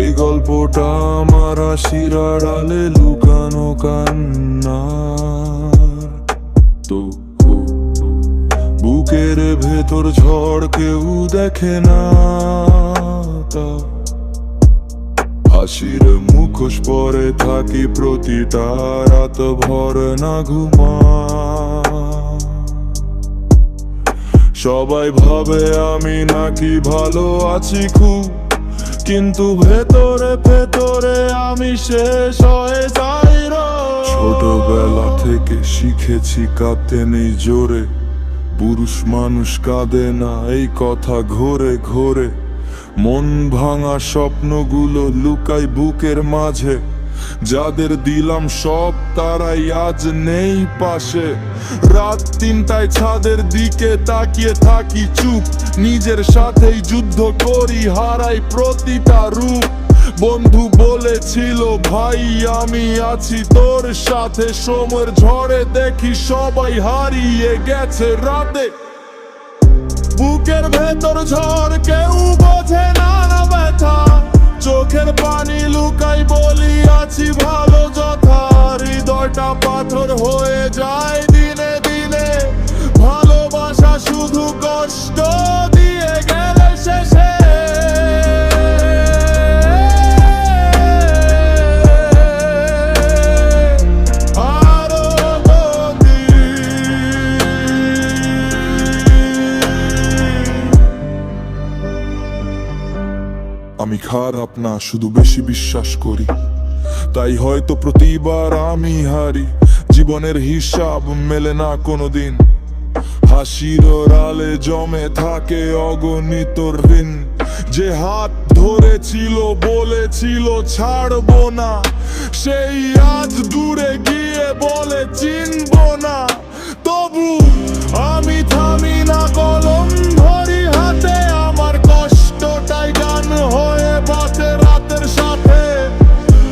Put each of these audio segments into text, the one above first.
এই গল্পটা আমার হাসির আড়ালে লুকানো কান্নার। তো বুকের ভেতর ঝড় কেউ দেখে না, তা হাসির মুখোশ পরে থাকি প্রতিটা রাত ভর না ঘুমা। সবাই ভাবে আমি নাকি ভালো আছি খুব, কিন্তু ভেতরে ভেতরে আমি শেষ হয়ে যাই। ছোটবেলা থেকে শিখেছি কাঁদতে নেই জোরে, পুরুষ মানুষ কাঁদে না এই কথা ঘোরে ঘোরে। মন ভাঙা স্বপ্নগুলো লুকাই বুকের মাঝে, যাদের দিলাম সব তারাই আজ নেই পাশে। রাত 3টায় ছাদের দিকে তাকিয়ে থাকি চুপ, নিজের সাথেই যুদ্ধ করি, হারাই প্রতিটা রূপ। বন্ধু বলেছিল ভাই আমি আছি তোর সাথে, সময়ের ঝড়ে দেখি সবাই হারিয়ে গেছে রাতে। বুকের ভেতর ঝড় কেউ বোঝে না ব্যথা, চোখের পানি লুকাই বলি আছি ভালো যথা। হৃদয়টা পাথর হয়ে যায় দিনে দিনে, ভালোবাসা শুধু কষ্ট দিয়ে গেলে শেষে। আমি খারাপ না, শুধু বেশি বিশ্বাস করি, তাই হয়তো প্রতিবার আমি হারি। জীবনের হিসাব মেলে না কোনোদিন, হাসির আড়ালে জমে থাকে অগণিত ঋণ। যে হাত ধরেছিল বলেছিল ছাড়বো না, সেই আজ দূরে গিয়ে বলে চিনবো না। তবু আমি থামি না, কলম ধরি হাতে, আমার কষ্টটাই গান হয়ে বাঁচে রাতের সাথে।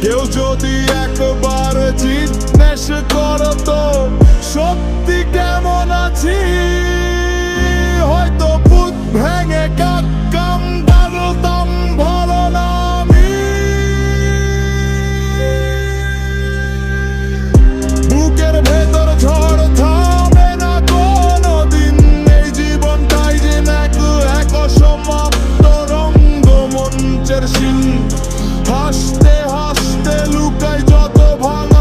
কেউ যদি একবার জিজ্ঞেস করতো সত্যি কেমন আছি, হয়তো বুক ভেঙে কাক্কাম বলতাম ভালো না আমি। বুকের ভেতর ঝড় থামে না কোনোদিন, এই জীবনটাই যে এক অসমাপ্ত রঙ্গমঞ্চের সিন। হাসতে হাসতে লুকাই যত ভাঙা